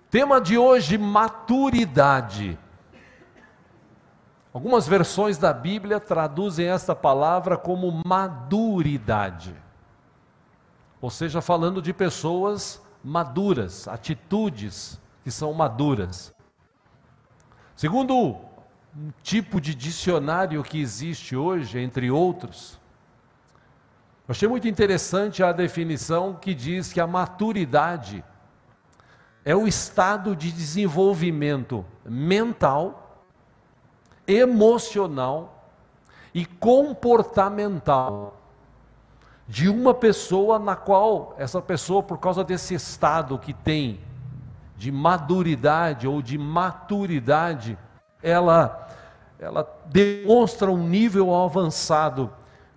Tema de hoje: maturidade. Algumas versões da Bíblia traduzem esta palavra como maduridade. Ou seja, falando de pessoas maduras, atitudes que são maduras. Segundo um tipo de dicionário que existe hoje, entre outros, eu achei muito interessante a definição que diz que a maturidade é o estado de desenvolvimento mental, emocional e comportamental de uma pessoa, na qual essa pessoa, por causa desse estado que tem de maduridade ou de maturidade, ela demonstra um nível avançado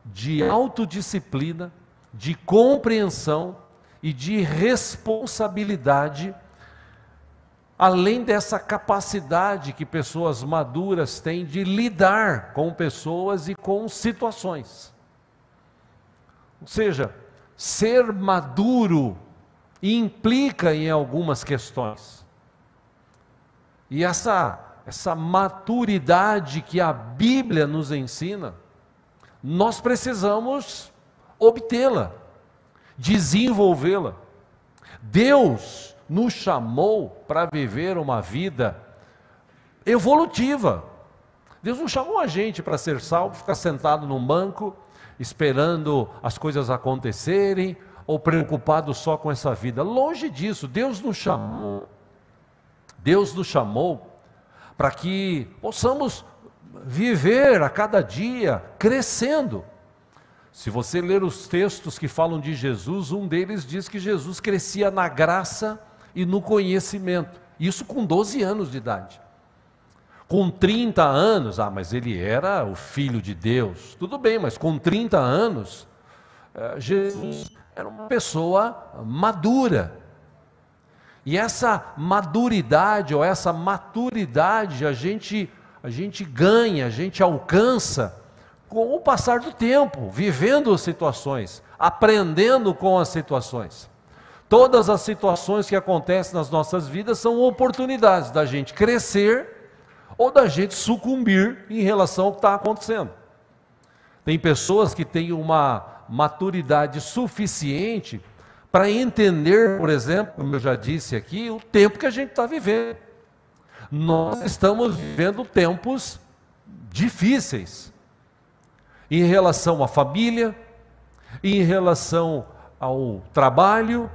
de autodisciplina, de compreensão e de responsabilidade, além dessa capacidade que pessoas maduras têm de lidar com pessoas e com situações. Ou seja, ser maduro implica em algumas questões. E essa maturidade que a Bíblia nos ensina, nós precisamos obtê-la, desenvolvê-la. Deus nos chamou para viver uma vida evolutiva. Deus não chamou a gente para ser salvo, ficar sentado num banco, esperando as coisas acontecerem, ou preocupado só com essa vida. Longe disso. Deus nos chamou para que possamos viver a cada dia crescendo. Se você ler os textos que falam de Jesus, um deles diz que Jesus crescia na graça e no conhecimento. Isso com 12 anos de idade. Com 30 anos, mas ele era o Filho de Deus. Tudo bem, mas com 30 anos, Jesus era uma pessoa madura. E essa maduridade, ou essa maturidade, a gente ganha, a gente alcança com o passar do tempo, vivendo as situações, aprendendo com as situações. Todas as situações que acontecem nas nossas vidas são oportunidades da gente crescer ou da gente sucumbir em relação ao que está acontecendo. Tem pessoas que têm uma maturidade suficiente para entender, por exemplo, como eu já disse aqui, o tempo que a gente está vivendo. Nós estamos vivendo tempos difíceis em relação à família, em relação ao trabalho,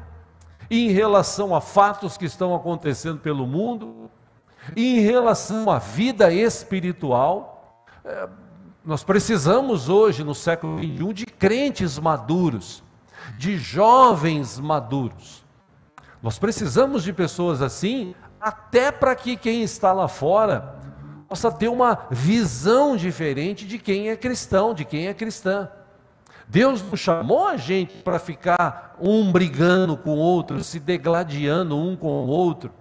em relação a fatos que estão acontecendo pelo mundo, em relação à vida espiritual. Nós precisamos hoje, no século XXI, de crentes maduros, de jovens maduros. Nós precisamos de pessoas assim, até para que quem está lá fora possa ter uma visão diferente de quem é cristão, de quem é cristã. Deus não chamou a gente para ficar um brigando com o outro, se degladiando um com o outro.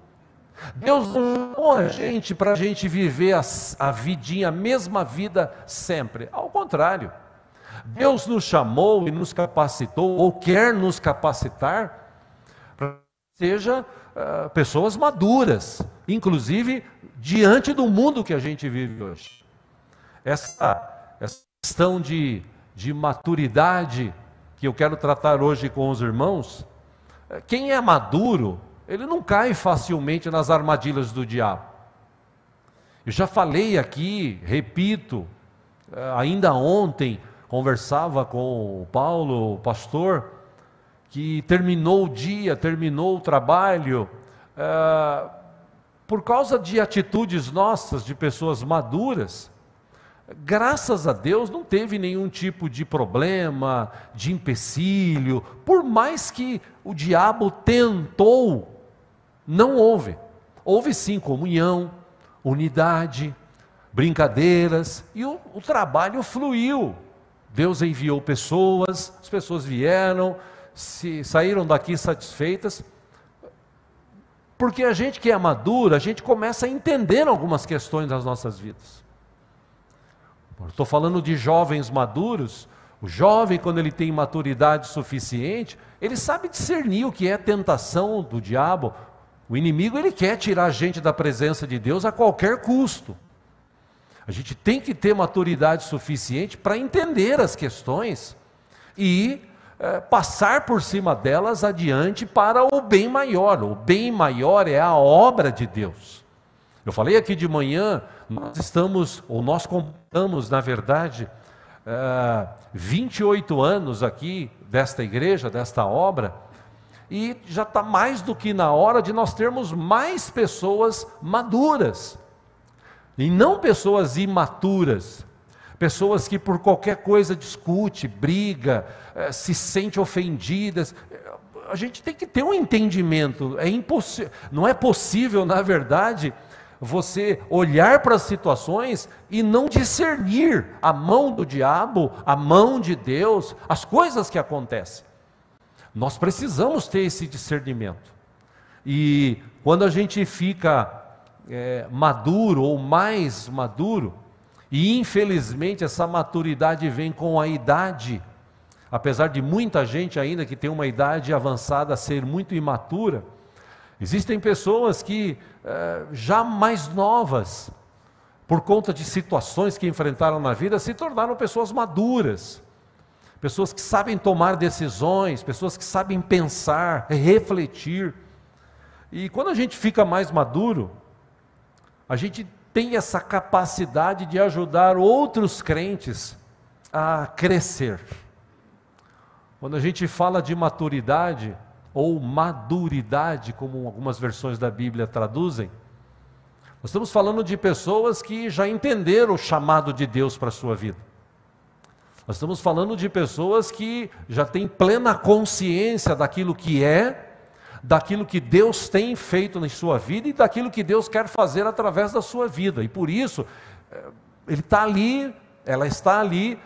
Deus não chamou a gente para a gente viver a vidinha, a mesma vida sempre. Ao contrário, Deus nos chamou e nos capacitou, ou quer nos capacitar, para que sejam pessoas maduras, inclusive diante do mundo que a gente vive hoje. Essa questão de maturidade que eu quero tratar hoje com os irmãos, quem é maduro, ele não cai facilmente nas armadilhas do diabo. Eu já falei aqui, repito, ainda ontem conversava com o Paulo, o pastor, que terminou o dia, terminou o trabalho, por causa de atitudes nossas, de pessoas maduras. Graças a Deus não teve nenhum tipo de problema, de empecilho, por mais que o diabo tentou, não houve. Houve sim comunhão, unidade, brincadeiras, e o trabalho fluiu. Deus enviou pessoas, as pessoas vieram, saíram daqui satisfeitas, porque a gente que é maduro, a gente começa a entender algumas questões das nossas vidas. Estou falando de jovens maduros. O jovem, quando ele tem maturidade suficiente, ele sabe discernir o que é tentação do diabo, O inimigo, ele quer tirar a gente da presença de Deus a qualquer custo. A gente tem que ter maturidade suficiente para entender as questões e passar por cima delas adiante para o bem maior. O bem maior é a obra de Deus. Eu falei aqui de manhã, nós completamos, na verdade, 28 anos aqui desta igreja, desta obra, e já está mais do que na hora de nós termos mais pessoas maduras, e não pessoas imaturas, pessoas que por qualquer coisa discute, briga, se sente ofendidas. A gente tem que ter um entendimento, não é possível, na verdade, você olhar para as situações e não discernir a mão do diabo, a mão de Deus, as coisas que acontecem. Nós precisamos ter esse discernimento. E quando a gente fica maduro ou mais maduro, e infelizmente essa maturidade vem com a idade, apesar de muita gente ainda que tem uma idade avançada ser muito imatura, existem pessoas que já mais novas, por conta de situações que enfrentaram na vida, se tornaram pessoas maduras, pessoas que sabem tomar decisões, pessoas que sabem pensar, refletir. E quando a gente fica mais maduro, a gente tem essa capacidade de ajudar outros crentes a crescer. Quando a gente fala de maturidade, ou maduridade, como algumas versões da Bíblia traduzem, nós estamos falando de pessoas que já entenderam o chamado de Deus para a sua vida. Nós estamos falando de pessoas que já têm plena consciência daquilo que daquilo que Deus tem feito na sua vida e daquilo que Deus quer fazer através da sua vida. E por isso, ela está ali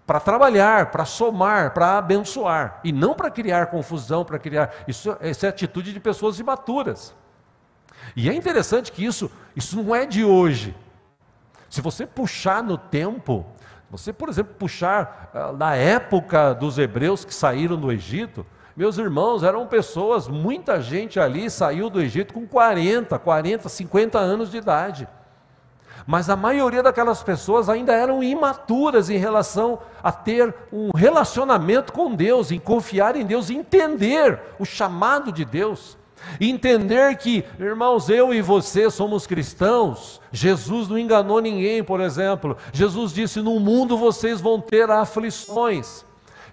para trabalhar, para somar, para abençoar, e não para criar confusão, para criar... Essa é a atitude de pessoas imaturas. E é interessante que isso não é de hoje. Se você puxar no tempo, você, por exemplo, puxar na época dos hebreus que saíram do Egito, meus irmãos, eram pessoas, muita gente ali saiu do Egito com 40, 50 anos de idade. Mas a maioria daquelas pessoas ainda eram imaturas em relação a ter um relacionamento com Deus, em confiar em Deus, entender o chamado de Deus, entender que, irmãos, eu e você somos cristãos. Jesus não enganou ninguém, por exemplo. Jesus disse: no mundo vocês vão ter aflições.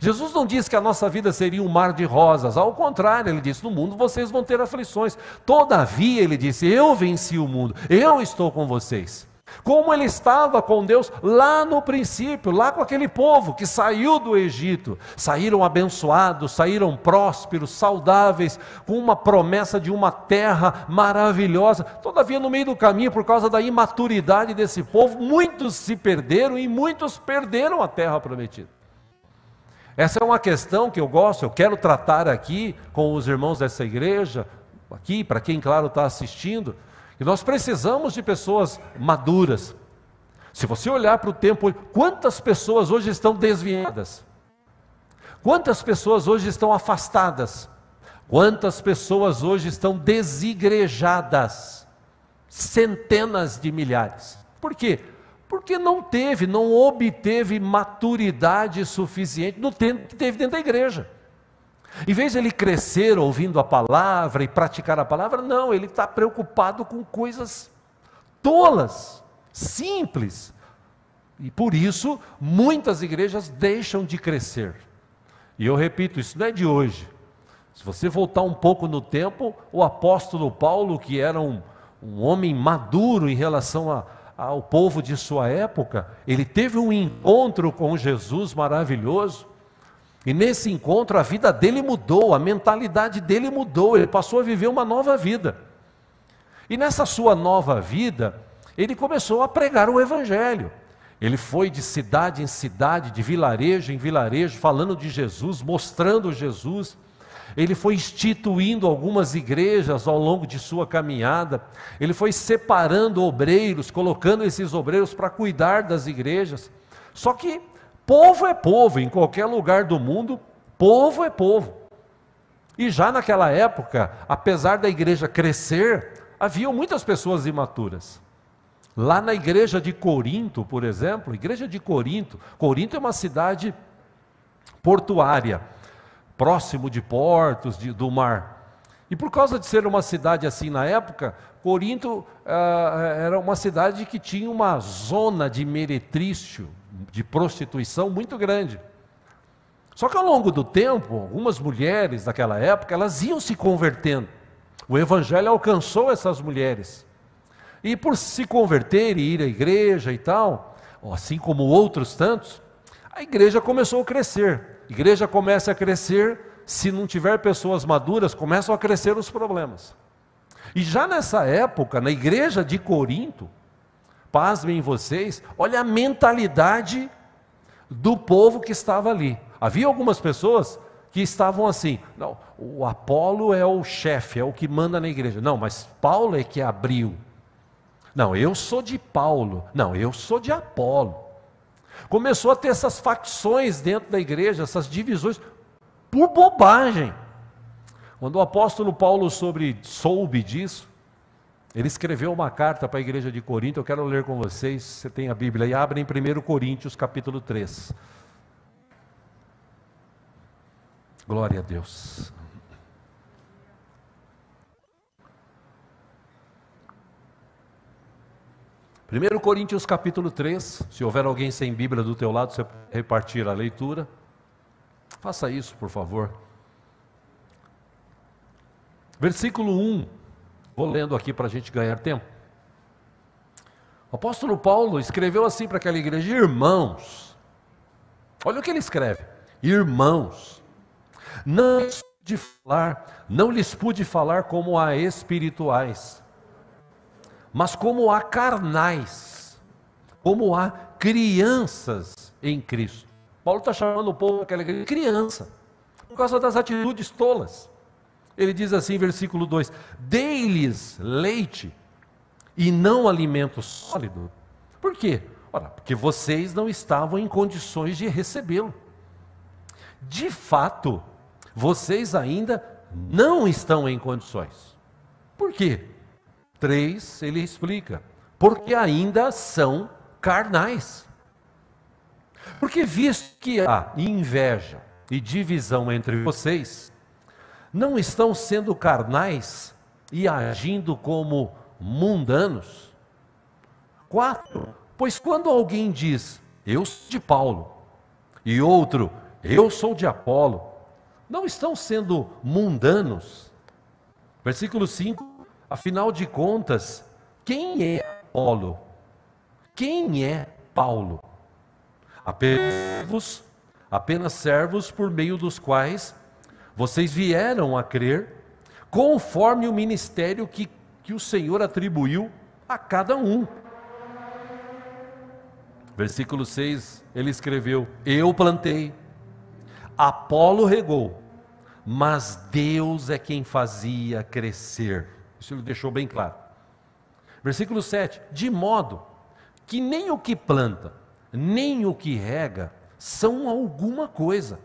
Jesus não disse que a nossa vida seria um mar de rosas, ao contrário, ele disse: no mundo vocês vão ter aflições. Todavia, ele disse: eu venci o mundo, eu estou com vocês. Como ele estava com Deus lá no princípio, lá com aquele povo que saiu do Egito, saíram abençoados, saíram prósperos, saudáveis, com uma promessa de uma terra maravilhosa. Todavia, no meio do caminho, por causa da imaturidade desse povo, muitos se perderam e muitos perderam a terra prometida. Essa é uma questão que eu quero tratar aqui com os irmãos dessa igreja, aqui, para quem, claro, está assistindo. E nós precisamos de pessoas maduras. Se você olhar para o tempo, quantas pessoas hoje estão desviadas? Quantas pessoas hoje estão afastadas? Quantas pessoas hoje estão desigrejadas? Centenas de milhares. Por quê? Porque não obteve maturidade suficiente no tempo que teve dentro da igreja. Em vez de ele crescer ouvindo a palavra e praticar a palavra, não, ele está preocupado com coisas tolas, simples. E por isso, muitas igrejas deixam de crescer. E eu repito, isso não é de hoje. Se você voltar um pouco no tempo, o apóstolo Paulo, que era um homem maduro em relação ao povo de sua época, ele teve um encontro com Jesus maravilhoso. E nesse encontro a vida dele mudou, a mentalidade dele mudou, ele passou a viver uma nova vida. E nessa sua nova vida, ele começou a pregar o Evangelho. Ele foi de cidade em cidade, de vilarejo em vilarejo, falando de Jesus, mostrando Jesus. Ele foi instituindo algumas igrejas ao longo de sua caminhada. Ele foi separando obreiros, colocando esses obreiros para cuidar das igrejas. Só que povo é povo, em qualquer lugar do mundo, povo é povo. E já naquela época, apesar da igreja crescer, haviam muitas pessoas imaturas. Lá na igreja de Corinto, por exemplo, igreja de Corinto, Corinto é uma cidade portuária, próximo de portos, do mar. E por causa de ser uma cidade assim na época, Corinto era uma cidade que tinha uma zona de meretrício, de prostituição muito grande. Só que ao longo do tempo, algumas mulheres daquela época, elas iam se convertendo. O evangelho alcançou essas mulheres. E por se converter e ir à igreja e tal, assim como outros tantos, a igreja começou a crescer. A igreja começa a crescer, se não tiver pessoas maduras, começam a crescer os problemas. E já nessa época, na igreja de Corinto, pasmem vocês, olha a mentalidade do povo que estava ali. Havia algumas pessoas que estavam assim, não, o Apolo é o chefe, é o que manda na igreja. Não, mas Paulo é que abriu. Não, eu sou de Paulo. Não, eu sou de Apolo. Começou a ter essas facções dentro da igreja, essas divisões, por bobagem. Quando o apóstolo Paulo soube disso, ele escreveu uma carta para a igreja de Corinto. Eu quero ler com vocês, você tem a Bíblia aí, abre em 1 Coríntios capítulo 3. Glória a Deus. Primeiro Coríntios capítulo 3, se houver alguém sem Bíblia do teu lado, você pode repartir a leitura. Faça isso, por favor. Versículo 1, vou lendo aqui para a gente ganhar tempo. O apóstolo Paulo escreveu assim para aquela igreja: irmãos, olha o que ele escreve: irmãos, não lhes pude falar como a espirituais, mas como a carnais, como a crianças em Cristo. Paulo está chamando o povo daquela igreja de criança, por causa das atitudes tolas. Ele diz assim, versículo 2: dei-lhes leite e não alimento sólido. Por quê? Ora, porque vocês não estavam em condições de recebê-lo. De fato, vocês ainda não estão em condições. Por quê? 3, ele explica: porque ainda são carnais. Porque visto que há inveja e divisão entre vocês, não estão sendo carnais e agindo como mundanos? 4, pois quando alguém diz, eu sou de Paulo, e outro, eu sou de Apolo, não estão sendo mundanos? Versículo 5, afinal de contas, quem é Apolo? Quem é Paulo? Apenas servos por meio dos quais vocês vieram a crer, conforme o ministério que o Senhor atribuiu a cada um. Versículo 6, ele escreveu: eu plantei, Apolo regou, mas Deus é quem fazia crescer. Isso ele deixou bem claro. Versículo 7, de modo que nem o que planta, nem o que rega são alguma coisa,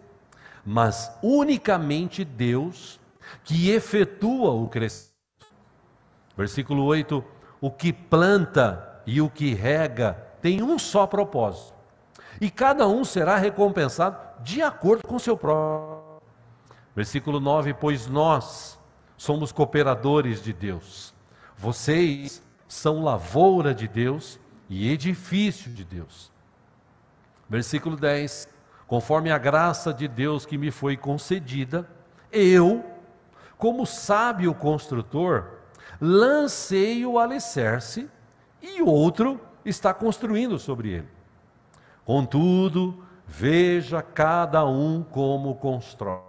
mas unicamente Deus que efetua o crescimento. Versículo 8, o que planta e o que rega tem um só propósito, e cada um será recompensado de acordo com o seu próprio. Versículo 9, pois nós somos cooperadores de Deus, vocês são lavoura de Deus e edifício de Deus. Versículo 10, conforme a graça de Deus que me foi concedida, eu, como sábio construtor, lancei o alicerce e outro está construindo sobre ele. Contudo, veja cada um como constrói.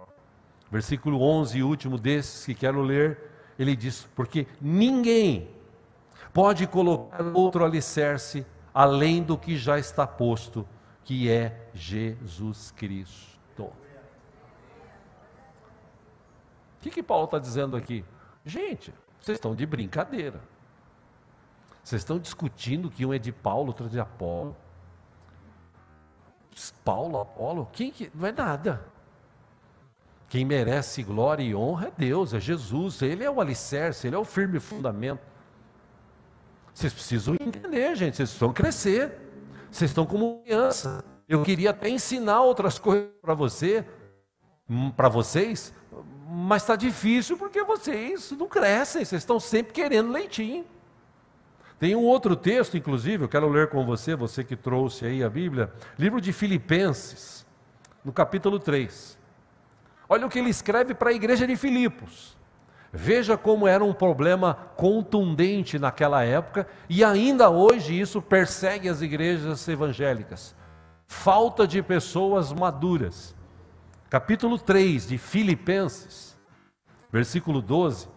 Versículo 11, último desses que quero ler, ele diz: porque ninguém pode colocar outro alicerce além do que já está posto, que é Jesus Cristo. O que Paulo está dizendo aqui? Gente, vocês estão de brincadeira. Vocês estão discutindo que um é de Paulo, outro é de Apolo. Paulo, Apolo, quem que... não é nada. Quem merece glória e honra é Deus, é Jesus. Ele é o alicerce, Ele é o firme fundamento. Vocês precisam entender, gente, vocês precisam crescer. Vocês estão como criança. Eu queria até ensinar outras coisas para vocês, mas está difícil porque vocês não crescem, vocês estão sempre querendo leitinho. Tem um outro texto, inclusive, eu quero ler com você, você que trouxe aí a Bíblia, livro de Filipenses, no capítulo 3. Olha o que ele escreve para a igreja de Filipos. Veja como era um problema contundente naquela época, e ainda hoje isso persegue as igrejas evangélicas. Falta de pessoas maduras. Capítulo 3 de Filipenses, versículo 12.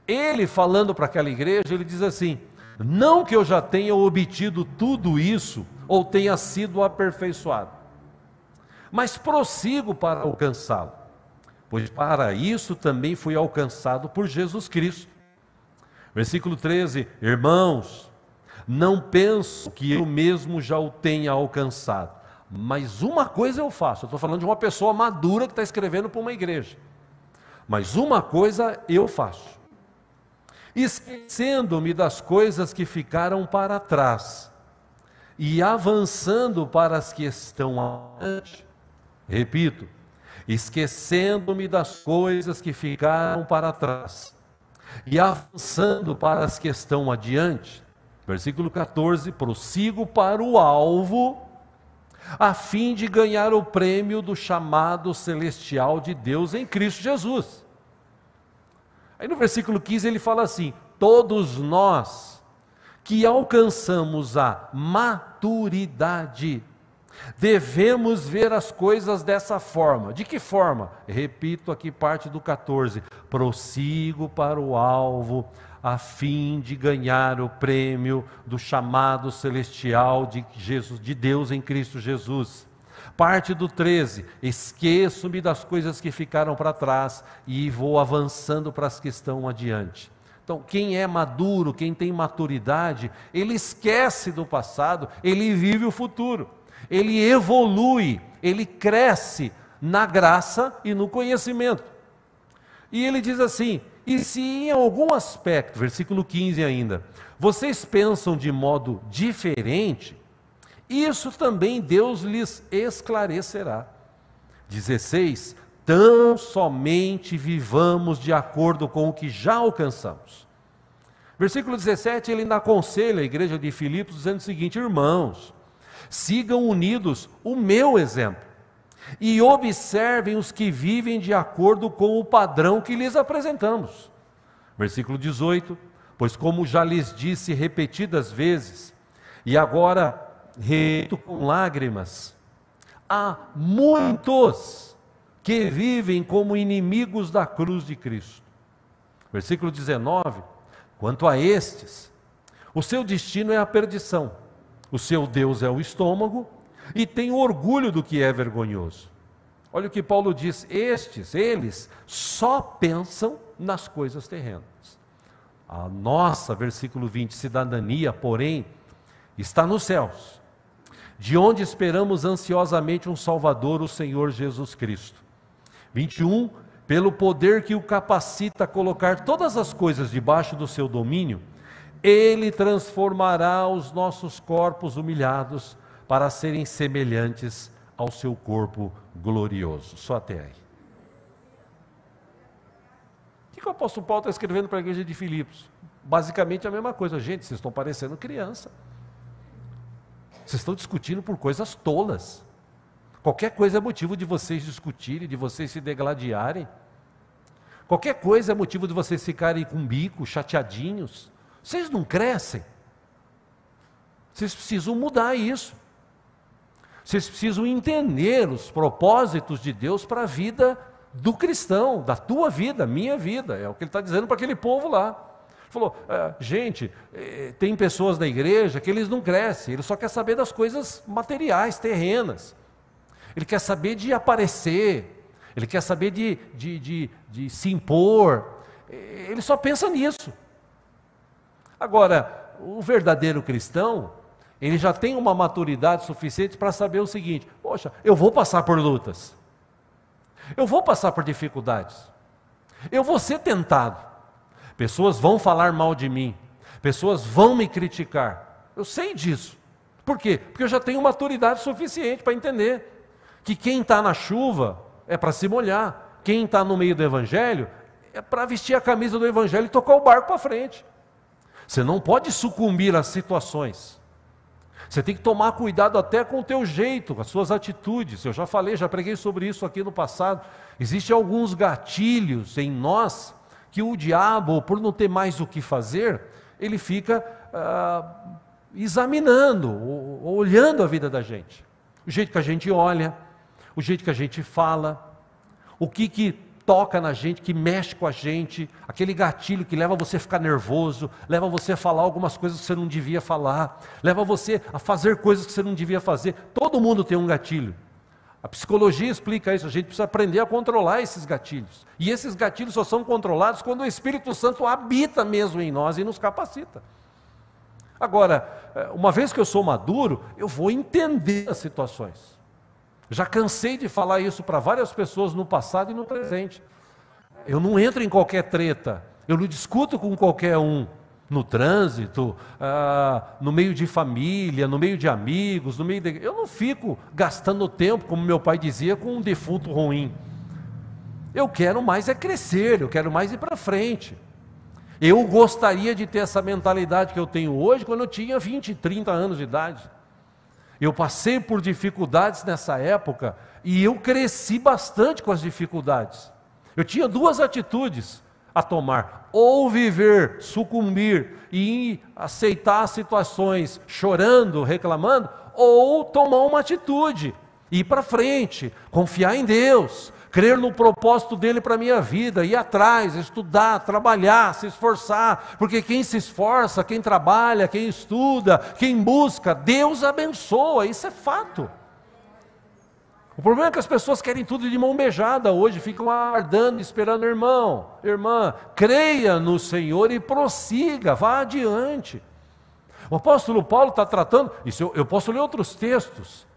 Ele falando para aquela igreja, ele diz assim: não que eu já tenha obtido tudo isso, ou tenha sido aperfeiçoado, mas prossigo para alcançá-lo, pois para isso também fui alcançado por Jesus Cristo. Versículo 13, irmãos, não penso que eu mesmo já o tenha alcançado, mas uma coisa eu faço. Eu estou falando de uma pessoa madura que está escrevendo para uma igreja. Mas uma coisa eu faço, esquecendo-me das coisas que ficaram para trás e avançando para as que estão adiante. Repito, esquecendo-me das coisas que ficaram para trás e avançando para as que estão adiante. Versículo 14, prossigo para o alvo, a fim de ganhar o prêmio do chamado celestial de Deus em Cristo Jesus. Aí no versículo 15 ele fala assim: todos nós que alcançamos a maturidade, devemos ver as coisas dessa forma. De que forma? Repito aqui parte do 14, prossigo para o alvo, a fim de ganhar o prêmio do chamado celestial de Deus em Cristo Jesus. Parte do 13, esqueço-me das coisas que ficaram para trás e vou avançando para as que estão adiante. Então, quem é maduro, quem tem maturidade, ele esquece do passado, ele vive o futuro, ele evolui, ele cresce na graça e no conhecimento. E ele diz assim: e se em algum aspecto, versículo 15 ainda, vocês pensam de modo diferente, isso também Deus lhes esclarecerá. 16, tão somente vivamos de acordo com o que já alcançamos. Versículo 17, ele ainda aconselha a igreja de Filipos dizendo o seguinte: irmãos, sigam unidos o meu exemplo e observem os que vivem de acordo com o padrão que lhes apresentamos. Versículo 18, pois como já lhes disse repetidas vezes, e agora repito com lágrimas, há muitos que vivem como inimigos da cruz de Cristo. Versículo 19, quanto a estes, o seu destino é a perdição, o seu Deus é o estômago, e tem orgulho do que é vergonhoso. Olha o que Paulo diz: eles só pensam nas coisas terrenas. A nossa, versículo 20, cidadania, porém, está nos céus, de onde esperamos ansiosamente um Salvador, o Senhor Jesus Cristo. 21, pelo poder que o capacita a colocar todas as coisas debaixo do seu domínio, Ele transformará os nossos corpos humilhados para serem semelhantes ao seu corpo glorioso. Só até aí. O que o apóstolo Paulo está escrevendo para a igreja de Filipos? Basicamente a mesma coisa. Gente, vocês estão parecendo criança. Vocês estão discutindo por coisas tolas. Qualquer coisa é motivo de vocês discutirem, de vocês se degladiarem. Qualquer coisa é motivo de vocês ficarem com bico, chateadinhos. Vocês não crescem. Vocês precisam mudar isso. Vocês precisam entender os propósitos de Deus para a vida do cristão, da tua vida, minha vida. É o que ele está dizendo para aquele povo lá. Ele falou, gente, tem pessoas na igreja que eles não crescem, eles só querem saber das coisas materiais, terrenas. Ele quer saber de aparecer, ele quer saber de se impor, ele só pensa nisso. Agora, o verdadeiro cristão, ele já tem uma maturidade suficiente para saber o seguinte: poxa, eu vou passar por lutas, Eu vou passar por dificuldades. Eu vou ser tentado. Pessoas vão falar mal de mim. Pessoas vão me criticar. Eu sei disso. Por quê? Porque eu já tenho maturidade suficiente para entender que quem está na chuva é para se molhar. Quem está no meio do Evangelho é para vestir a camisa do Evangelho e tocar o barco para frente. Você não pode sucumbir às situações. Você tem que tomar cuidado até com o teu jeito, com as suas atitudes. Eu já falei, já preguei sobre isso aqui no passado. Existem alguns gatilhos em nós que o diabo, por não ter mais o que fazer, ele fica examinando, olhando a vida da gente. O jeito que a gente olha, o jeito que a gente fala, o que toca na gente, que mexe com a gente, aquele gatilho que leva você a ficar nervoso, leva você a falar algumas coisas que você não devia falar, leva você a fazer coisas que você não devia fazer. Todo mundo tem um gatilho. A psicologia explica isso, a gente precisa aprender a controlar esses gatilhos. E esses gatilhos só são controlados quando o Espírito Santo habita mesmo em nós e nos capacita. Agora, uma vez que eu sou maduro, eu vou entender as situações. Já cansei de falar isso para várias pessoas no passado e no presente. Eu não entro em qualquer treta, eu não discuto com qualquer um, no trânsito, no meio de família, no meio de amigos, eu não fico gastando tempo, como meu pai dizia, com um defunto ruim. Eu quero mais é crescer, eu quero mais ir para frente. Eu gostaria de ter essa mentalidade que eu tenho hoje quando eu tinha 20, 30 anos de idade. Eu passei por dificuldades nessa época e eu cresci bastante com as dificuldades. Eu tinha duas atitudes a tomar: ou viver, sucumbir e aceitar as situações chorando, reclamando, ou tomar uma atitude, ir para frente, confiar em Deus, crer no propósito dele para a minha vida, ir atrás, estudar, trabalhar, se esforçar, porque quem se esforça, quem trabalha, quem estuda, quem busca, Deus abençoa, isso é fato. O problema é que as pessoas querem tudo de mão beijada hoje, ficam aguardando, esperando. Irmão, irmã, creia no Senhor e prossiga, vá adiante. O apóstolo Paulo está tratando, isso eu posso ler outros textos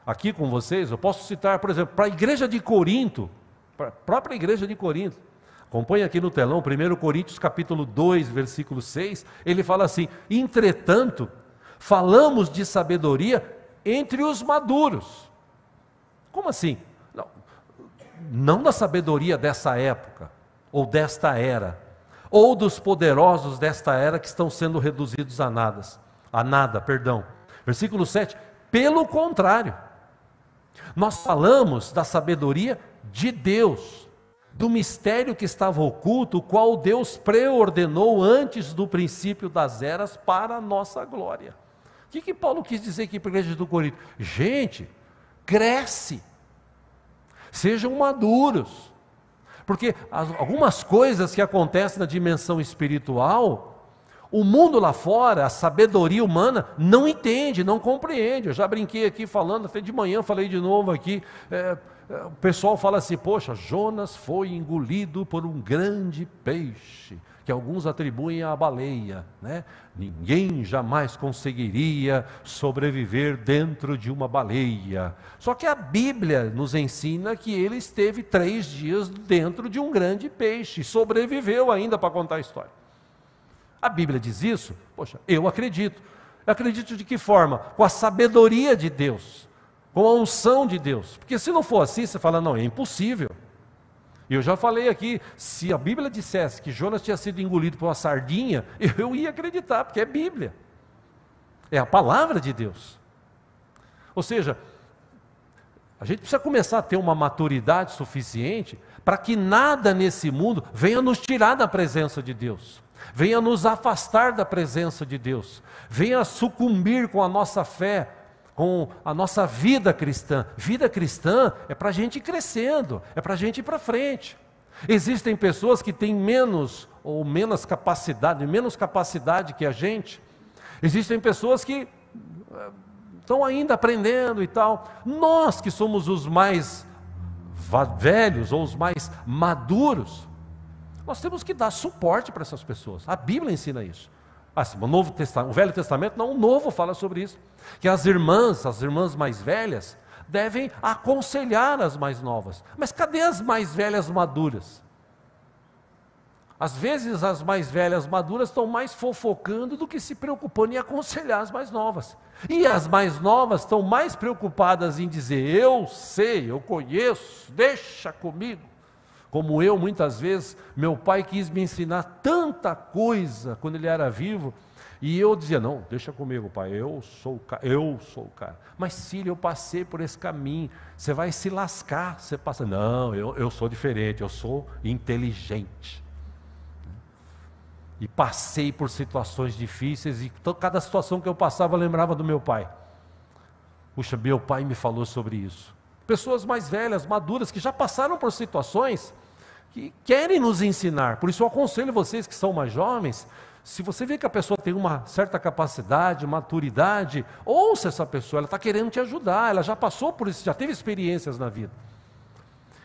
aqui com vocês, eu posso citar, por exemplo, para a igreja de Corinto, para a própria igreja de Corinto. Acompanhe aqui no telão, 1 Coríntios capítulo 2, versículo 6, ele fala assim: entretanto, falamos de sabedoria entre os maduros. Como assim? Não da sabedoria dessa época, ou desta era, ou dos poderosos desta era que estão sendo reduzidos a nada. Versículo 7, pelo contrário, nós falamos da sabedoria de Deus, do mistério que estava oculto, o qual Deus preordenou antes do princípio das eras para a nossa glória. O que Paulo quis dizer aqui para a igreja do Corinto? Gente, cresce, sejam maduros, porque algumas coisas que acontecem na dimensão espiritual, o mundo lá fora, a sabedoria humana, não entende, não compreende. Eu já brinquei aqui falando, até de manhã falei de novo aqui, o pessoal fala assim: poxa, Jonas foi engolido por um grande peixe, que alguns atribuem à baleia, né? Ninguém jamais conseguiria sobreviver dentro de uma baleia. Só que a Bíblia nos ensina que ele esteve 3 dias dentro de um grande peixe, sobreviveu ainda para contar a história. A Bíblia diz isso? Poxa, eu acredito. Eu acredito de que forma? Com a sabedoria de Deus, com a unção de Deus. Porque se não for assim, você fala: não, é impossível. E eu já falei aqui, se a Bíblia dissesse que Jonas tinha sido engolido por uma sardinha, eu ia acreditar, porque é Bíblia. É a palavra de Deus. Ou seja, a gente precisa começar a ter uma maturidade suficiente para que nada nesse mundo venha nos tirar da presença de Deus, venha nos afastar da presença de Deus, venha sucumbir com a nossa fé, com a nossa vida cristã. Vida cristã é para a gente ir crescendo, é para a gente ir para frente. Existem pessoas que têm menos capacidade que a gente. Existem pessoas que estão ainda aprendendo e tal. Nós que somos os mais velhos ou os mais maduros, nós temos que dar suporte para essas pessoas. A Bíblia ensina isso. Assim, o Velho Testamento não, o Novo fala sobre isso, que as irmãs mais velhas devem aconselhar as mais novas. Mas cadê as mais velhas maduras? Às vezes as mais velhas maduras estão mais fofocando do que se preocupando em aconselhar as mais novas. E as mais novas estão mais preocupadas em dizer, eu sei, eu conheço, deixa comigo. Como eu, muitas vezes, meu pai quis me ensinar tanta coisa quando ele era vivo, e eu dizia, não, deixa comigo, pai, eu sou o cara. Mas filho, eu passei por esse caminho, você vai se lascar, você passa. Não, eu sou diferente, eu sou inteligente. E passei por situações difíceis, e cada situação que eu passava eu lembrava do meu pai. Puxa, meu pai me falou sobre isso. Pessoas mais velhas, maduras, que já passaram por situações que querem nos ensinar. Por isso eu aconselho vocês que são mais jovens, se você vê que a pessoa tem uma certa capacidade, maturidade, ouça essa pessoa, ela está querendo te ajudar, ela já passou por isso, já teve experiências na vida.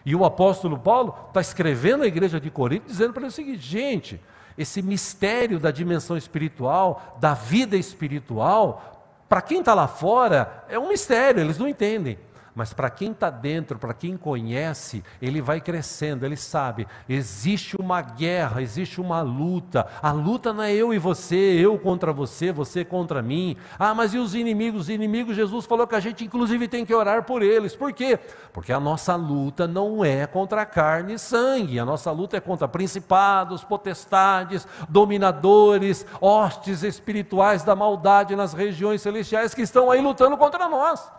E o apóstolo Paulo está escrevendo à igreja de Corinto, dizendo para ele o seguinte, gente, esse mistério da dimensão espiritual, da vida espiritual, para quem está lá fora, é um mistério, eles não entendem. Mas para quem está dentro, para quem conhece, ele vai crescendo, ele sabe, existe uma guerra, existe uma luta. A luta não é eu e você, eu contra você, você contra mim. Ah, mas e os inimigos? Os inimigos, Jesus falou que a gente inclusive tem que orar por eles. Por quê? Porque a nossa luta não é contra carne e sangue. A nossa luta é contra principados, potestades, dominadores, hostes espirituais da maldade nas regiões celestiais que estão aí lutando contra nós.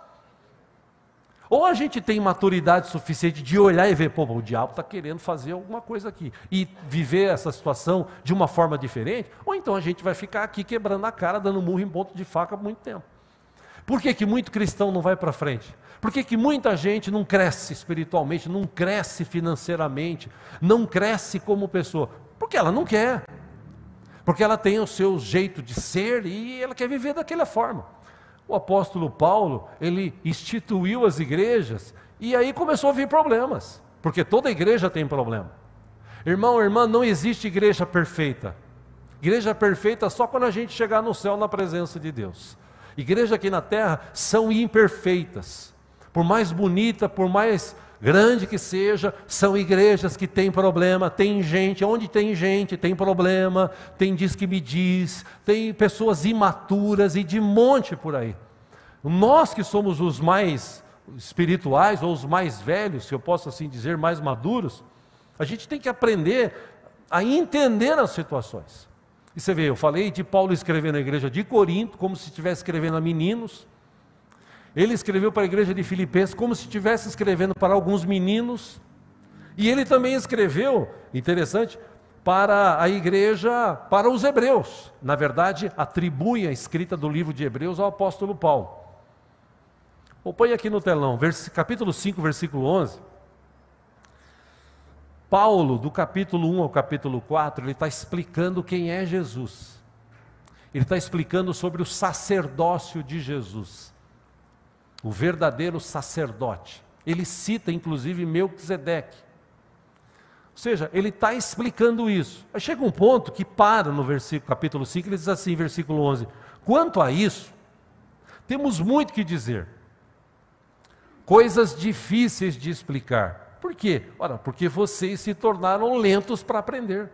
Ou a gente tem maturidade suficiente de olhar e ver, pô, o diabo está querendo fazer alguma coisa aqui, e viver essa situação de uma forma diferente, ou então a gente vai ficar aqui quebrando a cara, dando murro em ponto de faca por muito tempo. Por que que muito cristão não vai para frente? Por que que muita gente não cresce espiritualmente, não cresce financeiramente, não cresce como pessoa? Porque ela não quer, porque ela tem o seu jeito de ser e ela quer viver daquela forma. O apóstolo Paulo, ele instituiu as igrejas e aí começou a vir problemas, porque toda igreja tem problema. Irmão, irmã, não existe igreja perfeita. Igreja perfeita só quando a gente chegar no céu na presença de Deus. Igreja aqui na terra são imperfeitas. Por mais bonita, por mais grande que seja, são igrejas que têm problema, tem gente, onde tem gente, tem problema, tem diz que me diz, tem pessoas imaturas e de monte por aí. Nós que somos os mais espirituais, ou os mais velhos, se eu posso assim dizer, mais maduros, a gente tem que aprender a entender as situações. E você vê, eu falei de Paulo escrevendo na igreja de Corinto, como se estivesse escrevendo a meninos. Ele escreveu para a igreja de Filipenses como se estivesse escrevendo para alguns meninos. E ele também escreveu, interessante, para a igreja, para os hebreus. Na verdade, atribui a escrita do livro de Hebreus ao apóstolo Paulo. Põe aqui no telão, capítulo 5, versículo 11. Paulo, do capítulo 1 ao capítulo 4, ele está explicando quem é Jesus. Ele está explicando sobre o sacerdócio de Jesus. O verdadeiro sacerdote. Ele cita inclusive Melquisedeque. Ou seja, ele está explicando isso. Aí chega um ponto que para no capítulo 5, ele diz assim, versículo 11. Quanto a isso, temos muito que dizer. Coisas difíceis de explicar. Por quê? Ora, porque vocês se tornaram lentos para aprender.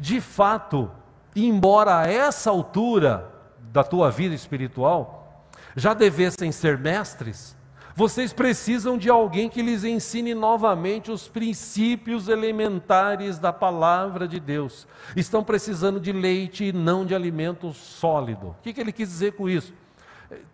De fato, embora a essa altura da tua vida espiritual, já devessem ser mestres, vocês precisam de alguém que lhes ensine novamente os princípios elementares da palavra de Deus. Estão precisando de leite e não de alimento sólido. O que ele quis dizer com isso?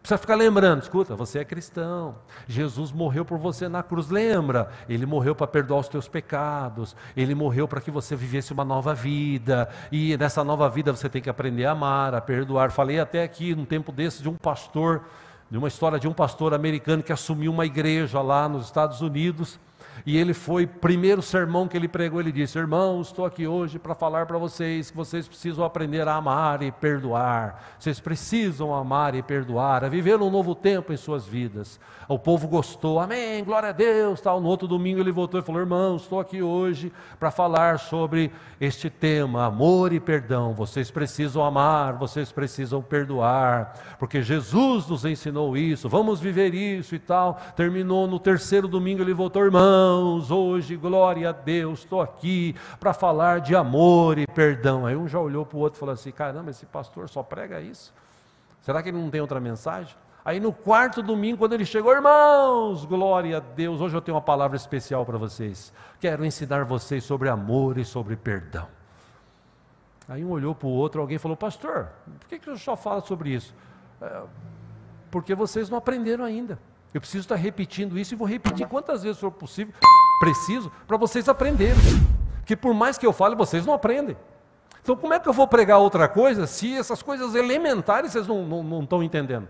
Precisa ficar lembrando, escuta, você é cristão, Jesus morreu por você na cruz, lembra? Ele morreu para perdoar os teus pecados, Ele morreu para que você vivesse uma nova vida, e nessa nova vida você tem que aprender a amar, a perdoar. Falei até aqui, num tempo desse, de um pastor, de uma história de um pastor americano que assumiu uma igreja lá nos Estados Unidos, E ele foi, primeiro sermão que ele pregou, ele disse: irmãos, estou aqui hoje para falar para vocês que vocês precisam aprender a amar e perdoar. Vocês precisam amar e perdoar, a viver um novo tempo em suas vidas. O povo gostou, amém, glória a Deus, tal. No outro domingo ele voltou e falou: irmãos, estou aqui hoje para falar sobre este tema, amor e perdão. Vocês precisam amar, vocês precisam perdoar, porque Jesus nos ensinou isso, vamos viver isso e tal. Terminou no terceiro domingo, ele voltou: irmãos, hoje, glória a Deus, estou aqui para falar de amor e perdão. Aí um já olhou para o outro e falou assim: caramba, esse pastor só prega isso? Será que ele não tem outra mensagem? Aí no quarto domingo, quando ele chegou: irmãos, glória a Deus, hoje eu tenho uma palavra especial para vocês. Quero ensinar vocês sobre amor e sobre perdão. Aí um olhou para o outro, alguém falou: pastor, por que o senhor fala sobre isso? Porque vocês não aprenderam ainda. Eu preciso estar repetindo isso e vou repetir quantas vezes for possível, preciso, para vocês aprenderem. Porque por mais que eu fale, vocês não aprendem. Então como é que eu vou pregar outra coisa se essas coisas elementares vocês não estão entendendo?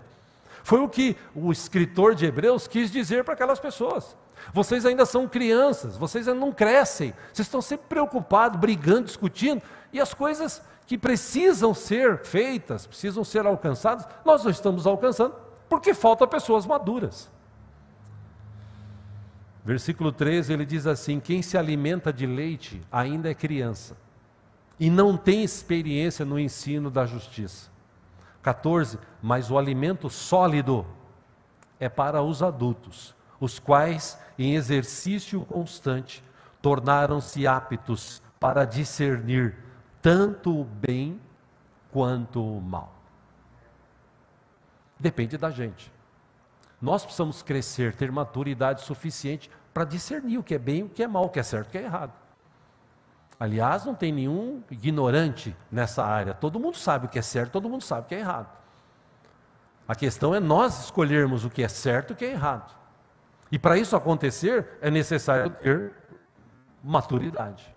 Foi o que o escritor de Hebreus quis dizer para aquelas pessoas. Vocês ainda são crianças, vocês ainda não crescem, vocês estão sempre preocupados, brigando, discutindo, e as coisas que precisam ser feitas, precisam ser alcançadas, nós não estamos alcançando, porque faltam pessoas maduras. Versículo 13, ele diz assim: quem se alimenta de leite ainda é criança, e não tem experiência no ensino da justiça. 14, mas o alimento sólido é para os adultos, os quais, em exercício constante, tornaram-se aptos para discernir tanto o bem quanto o mal. Depende da gente. Nós precisamos crescer, ter maturidade suficiente para discernir o que é bem e o que é mal, o que é certo e o que é errado. Aliás, não tem nenhum ignorante nessa área. Todo mundo sabe o que é certo, todo mundo sabe o que é errado. A questão é nós escolhermos o que é certo e o que é errado. E para isso acontecer, é necessário ter maturidade.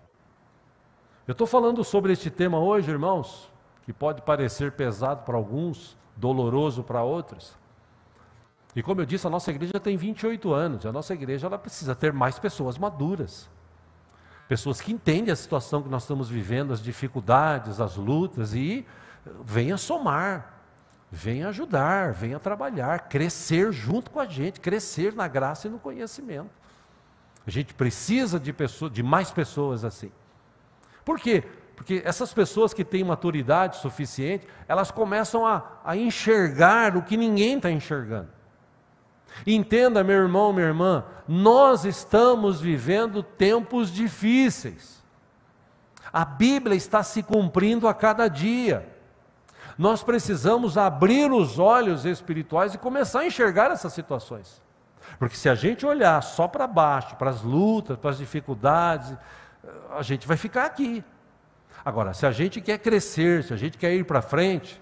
Eu estou falando sobre este tema hoje, irmãos, que pode parecer pesado para alguns, doloroso para outros. E como eu disse, a nossa igreja tem 28 anos, e a nossa igreja ela precisa ter mais pessoas maduras. Pessoas que entendem a situação que nós estamos vivendo, as dificuldades, as lutas, e venha somar, venha ajudar, venha trabalhar, crescer junto com a gente, crescer na graça e no conhecimento. A gente precisa de mais pessoas assim. Por quê? Porque essas pessoas que têm maturidade suficiente, elas começam a enxergar o que ninguém está enxergando. Entenda, meu irmão, minha irmã, nós estamos vivendo tempos difíceis. A Bíblia está se cumprindo a cada dia. Nós precisamos abrir os olhos espirituais e começar a enxergar essas situações. Porque se a gente olhar só para baixo, para as lutas, para as dificuldades, a gente vai ficar aqui. Agora, se a gente quer crescer, se a gente quer ir para frente,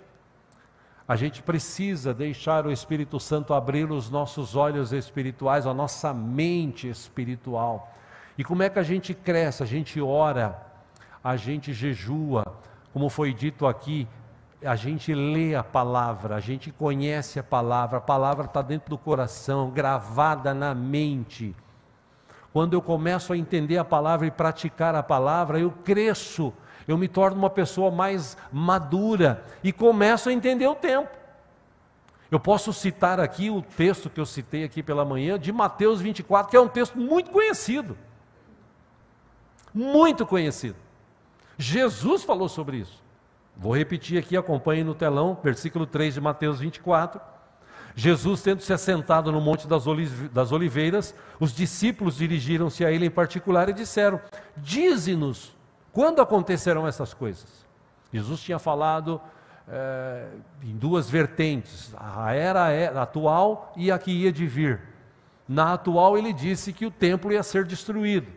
a gente precisa deixar o Espírito Santo abrir os nossos olhos espirituais, a nossa mente espiritual. E como é que a gente cresce? A gente ora, a gente jejua, como foi dito aqui, a gente lê a palavra, a gente conhece a palavra está dentro do coração, gravada na mente. Quando eu começo a entender a palavra e praticar a palavra, eu cresço. Eu me torno uma pessoa mais madura e começo a entender o tempo. Eu posso citar aqui o texto que eu citei aqui pela manhã, de Mateus 24, que é um texto muito conhecido. Muito conhecido. Jesus falou sobre isso. Vou repetir aqui, acompanhe no telão, versículo 3 de Mateus 24. Jesus, tendo se assentado no Monte das Oliveiras, os discípulos dirigiram-se a ele em particular e disseram: dize-nos, quando acontecerão essas coisas? Jesus tinha falado em duas vertentes, a era atual e a que ia de vir. Na atual ele disse que o templo ia ser destruído.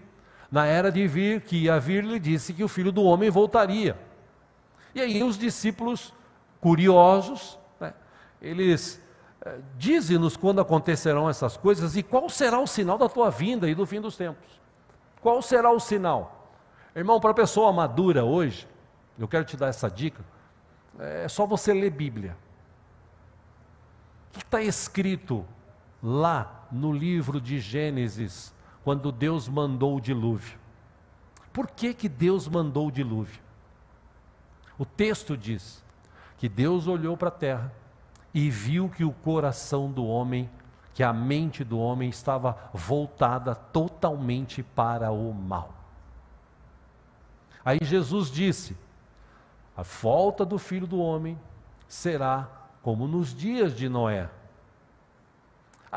Na era de vir, que ia vir, ele disse que o Filho do Homem voltaria. E aí os discípulos, curiosos, eles dizem-nos quando acontecerão essas coisas e qual será o sinal da tua vinda e do fim dos tempos. Qual será o sinal? Irmão, para a pessoa madura hoje, eu quero te dar essa dica, é só você ler Bíblia. O que está escrito lá no livro de Gênesis, quando Deus mandou o dilúvio. Por que que Deus mandou o dilúvio? O texto diz que Deus olhou para a terra e viu que o coração do homem, que a mente do homem estava voltada totalmente para o mal. Aí Jesus disse: a volta do Filho do Homem será como nos dias de Noé.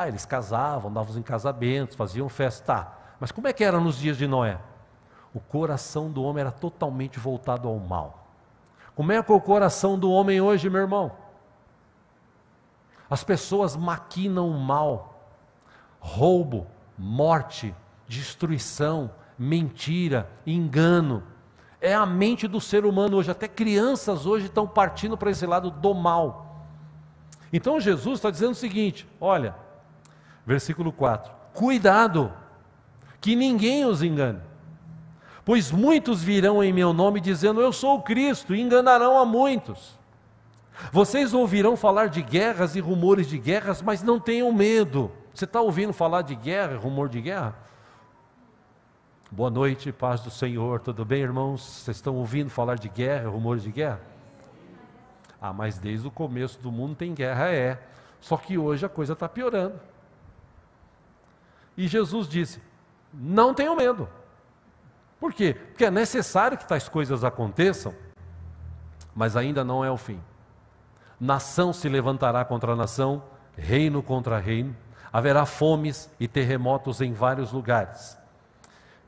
Eles casavam, davam em casamentos, faziam festa. Tá, mas como é que era nos dias de Noé? O coração do homem era totalmente voltado ao mal. Como é que é o coração do homem hoje, meu irmão? As pessoas maquinam o mal, roubo, morte, destruição, mentira, engano. É a mente do ser humano hoje, até crianças hoje estão partindo para esse lado do mal. Então Jesus está dizendo o seguinte, olha, versículo 4, cuidado, que ninguém os engane, pois muitos virão em meu nome dizendo, eu sou o Cristo, e enganarão a muitos. Vocês ouvirão falar de guerras e rumores de guerras, mas não tenham medo. Você está ouvindo falar de guerra, rumor de guerra? Boa noite, paz do Senhor, tudo bem, irmãos? Vocês estão ouvindo falar de guerra, rumores de guerra? Mas desde o começo do mundo tem guerra, só que hoje a coisa está piorando. E Jesus disse, não tenham medo. Por quê? Porque é necessário que tais coisas aconteçam, mas ainda não é o fim. Nação se levantará contra nação, reino contra reino, haverá fomes e terremotos em vários lugares.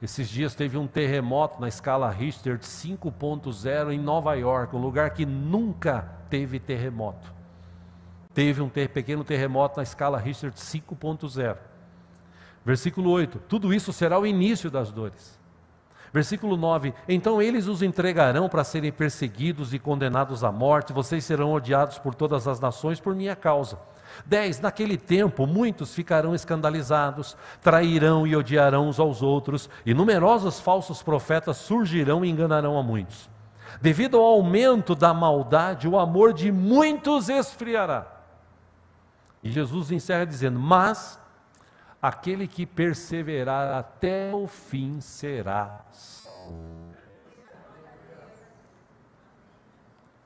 Esses dias teve um terremoto na escala Richter de 5.0 em Nova York, um lugar que nunca teve terremoto. Teve um pequeno terremoto na escala Richter de 5.0. Versículo 8, tudo isso será o início das dores. Versículo 9, então eles os entregarão para serem perseguidos e condenados à morte, vocês serão odiados por todas as nações por minha causa. 10, naquele tempo muitos ficarão escandalizados, trairão e odiarão uns aos outros, e numerosos falsos profetas surgirão e enganarão a muitos. Devido ao aumento da maldade, o amor de muitos esfriará. E Jesus encerra dizendo, mas aquele que perseverar até o fim será salvo.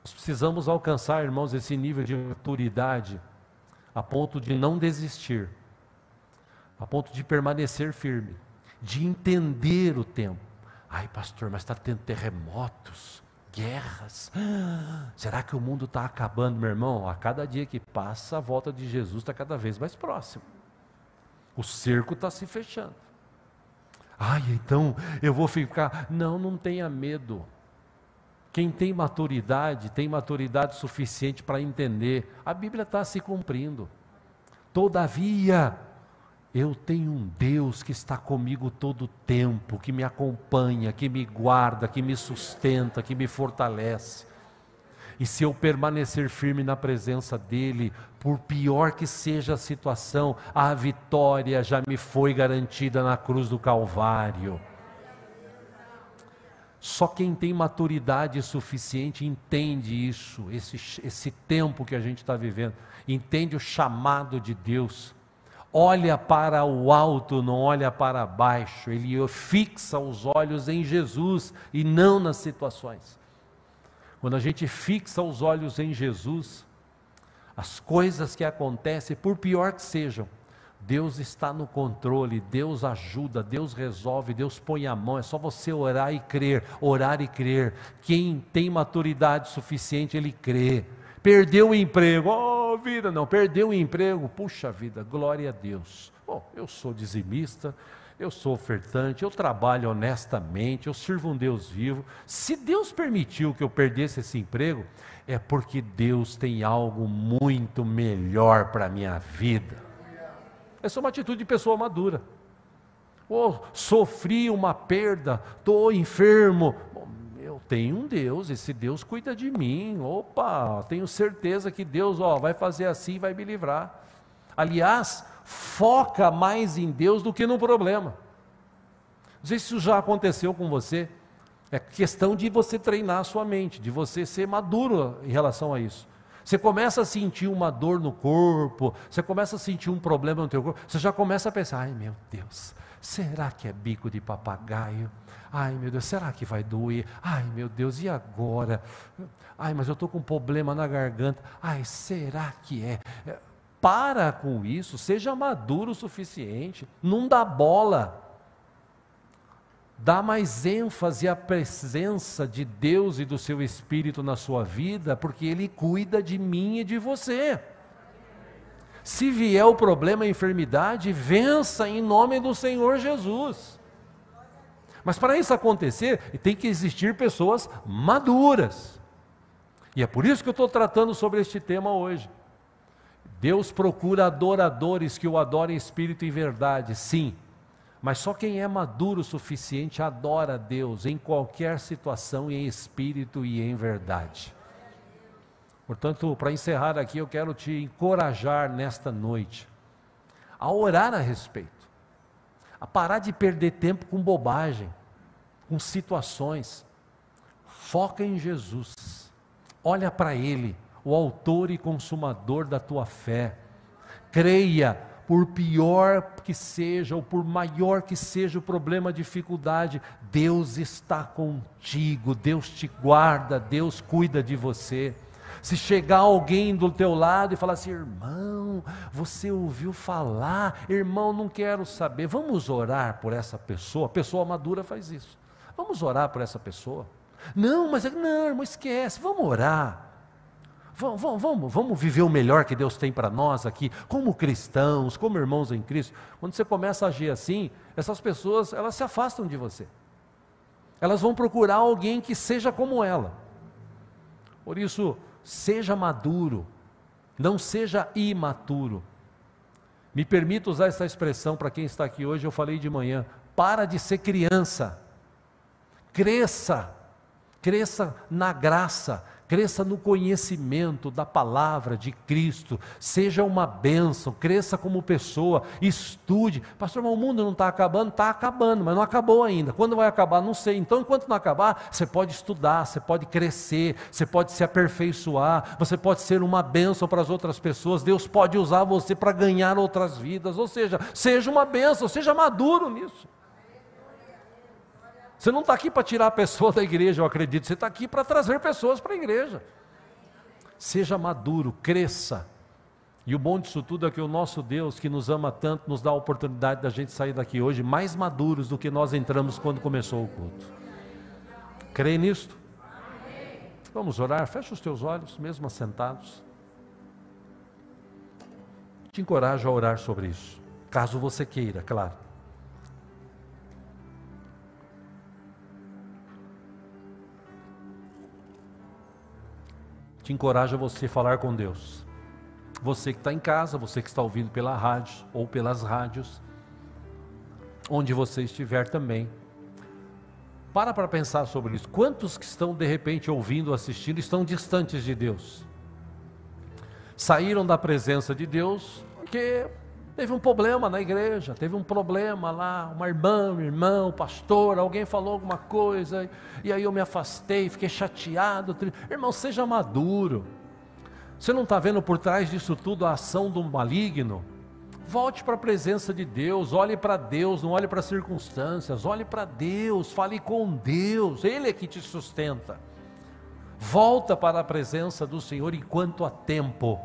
Nós precisamos alcançar, irmãos, esse nível de maturidade, a ponto de não desistir, a ponto de permanecer firme, de entender o tempo. Pastor, mas está tendo terremotos, guerras, será que o mundo está acabando? Meu irmão, a cada dia que passa, a volta de Jesus está cada vez mais próxima. O cerco está se fechando. Então eu vou ficar... Não tenha medo. Quem tem maturidade suficiente para entender. A Bíblia está se cumprindo. Todavia, eu tenho um Deus que está comigo todo o tempo, que me acompanha, que me guarda, que me sustenta, que me fortalece. E se eu permanecer firme na presença dEle, por pior que seja a situação, a vitória já me foi garantida na cruz do Calvário. Só quem tem maturidade suficiente entende isso, esse tempo que a gente está vivendo, entende o chamado de Deus, olha para o alto, não olha para baixo, ele fixa os olhos em Jesus e não nas situações. Quando a gente fixa os olhos em Jesus, as coisas que acontecem, por pior que sejam, Deus está no controle, Deus ajuda, Deus resolve, Deus põe a mão, é só você orar e crer. Quem tem maturidade suficiente, ele crê. Perdeu o emprego, perdeu o emprego, puxa vida, glória a Deus. Eu sou dizimista, eu sou ofertante, eu trabalho honestamente, eu sirvo um Deus vivo. Se Deus permitiu que eu perdesse esse emprego, é porque Deus tem algo muito melhor para a minha vida. Essa é uma atitude de pessoa madura. Sofri uma perda, estou enfermo. Eu tenho um Deus, esse Deus cuida de mim. Tenho certeza que Deus vai fazer assim e vai me livrar. Aliás, foca mais em Deus do que no problema. Não sei se isso já aconteceu com você. É questão de você treinar a sua mente, de você ser maduro em relação a isso. Você começa a sentir uma dor no corpo, você começa a sentir um problema no teu corpo, você já começa a pensar, meu Deus, será que é bico de papagaio? Ai meu Deus, será que vai doer? Ai meu Deus, e agora? Ai, mas eu estou com um problema na garganta. Ai, será que é? Para com isso, seja maduro o suficiente, não dá bola. Dá mais ênfase à presença de Deus e do seu Espírito na sua vida, porque Ele cuida de mim e de você. Se vier o problema, a enfermidade, vença em nome do Senhor Jesus. Mas para isso acontecer, tem que existir pessoas maduras. E é por isso que eu estou tratando sobre este tema hoje. Deus procura adoradores que o adorem em espírito e em verdade, sim. Mas só quem é maduro o suficiente adora a Deus em qualquer situação, em espírito e em verdade. Portanto, para encerrar aqui, eu quero te encorajar nesta noite a orar a respeito, a parar de perder tempo com bobagem, com situações. Foca em Jesus, olha para Ele, o autor e consumador da tua fé. Creia, por pior que seja, ou por maior que seja o problema, a dificuldade, Deus está contigo, Deus te guarda, Deus cuida de você. Se chegar alguém do teu lado e falar assim: irmão, você ouviu falar? Irmão, não quero saber. Vamos orar por essa pessoa. A pessoa madura faz isso. Vamos orar por essa pessoa. Não, mas não, irmão, esquece. Vamos orar. Vamos viver o melhor que Deus tem para nós aqui, como cristãos, como irmãos em Cristo. Quando você começa a agir assim, essas pessoas, elas se afastam de você. Elas vão procurar alguém que seja como ela. Por isso, seja maduro, não seja imaturo. Me permita usar essa expressão para quem está aqui hoje, eu falei de manhã: para de ser criança, cresça na graça, cresça no conhecimento da palavra de Cristo, seja uma bênção, cresça como pessoa, estude. Pastor, mas o mundo não está acabando, mas não acabou ainda. Quando vai acabar, não sei. Então, enquanto não acabar, você pode estudar, você pode crescer, você pode se aperfeiçoar, você pode ser uma bênção para as outras pessoas, Deus pode usar você para ganhar outras vidas, ou seja uma bênção, seja maduro nisso. Você não está aqui para tirar a pessoa da igreja, eu acredito, você está aqui para trazer pessoas para a igreja. Seja maduro, cresça. E o bom disso tudo é que o nosso Deus, que nos ama tanto, nos dá a oportunidade da gente sair daqui hoje mais maduros do que nós entramos quando começou o culto. Crê nisto? Vamos orar, fecha os teus olhos, mesmo assentados. Te encorajo a orar sobre isso, caso você queira, claro. Te encorajo a você falar com Deus. Você que está em casa, você que está ouvindo pela rádio ou pelas rádios, onde você estiver também. Para pensar sobre isso. Quantos que estão de repente ouvindo, assistindo, estão distantes de Deus? Saíram da presença de Deus porque teve um problema na igreja, teve um problema lá, uma irmã, um irmão, pastor, alguém falou alguma coisa, e aí eu me afastei, fiquei chateado. Irmão, seja maduro. Você não está vendo por trás disso tudo a ação do maligno? Volte para a presença de Deus, olhe para Deus, não olhe para as circunstâncias, olhe para Deus, fale com Deus, Ele é que te sustenta. Volta para a presença do Senhor enquanto há tempo,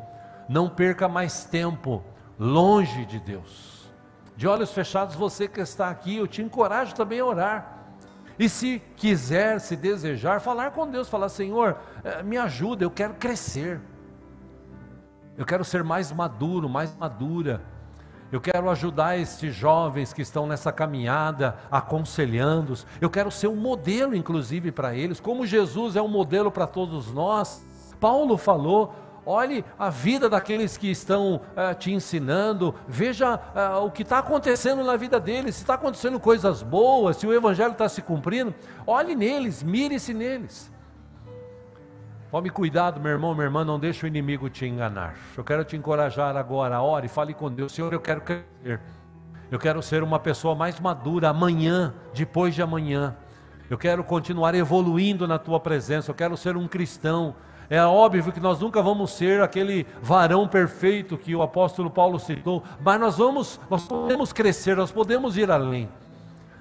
não perca mais tempo longe de Deus. De olhos fechados, você que está aqui, eu te encorajo também a orar. E se quiser, se desejar, falar com Deus, falar: Senhor, me ajuda, eu quero crescer. Eu quero ser mais maduro, mais madura. Eu quero ajudar esses jovens que estão nessa caminhada, aconselhando-os. Eu quero ser um modelo, inclusive, para eles, como Jesus é um modelo para todos nós. Paulo falou: olhe a vida daqueles que estão te ensinando, veja o que está acontecendo na vida deles, se está acontecendo coisas boas, se o evangelho está se cumprindo, olhe neles, mire-se neles. Tome cuidado, meu irmão, minha irmã, não deixe o inimigo te enganar. Eu quero te encorajar agora, ore, fale com Deus: Senhor, eu quero crescer, eu quero ser uma pessoa mais madura amanhã, depois de amanhã, eu quero continuar evoluindo na Tua presença, eu quero ser um cristão É óbvio que nós nunca vamos ser aquele varão perfeito que o apóstolo Paulo citou, mas nós podemos crescer, nós podemos ir além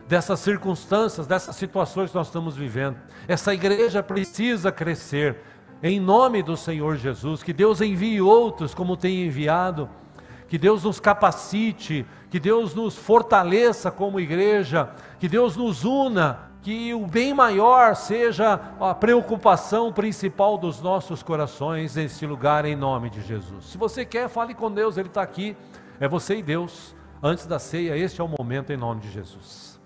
dessas circunstâncias, dessas situações que nós estamos vivendo. Essa igreja precisa crescer, em nome do Senhor Jesus, que Deus envie outros como tem enviado, que Deus nos capacite, que Deus nos fortaleça como igreja, que Deus nos una, que o bem maior seja a preocupação principal dos nossos corações nesse lugar, em nome de Jesus. Se você quer, fale com Deus, Ele está aqui, é você e Deus. Antes da ceia, este é o momento, em nome de Jesus.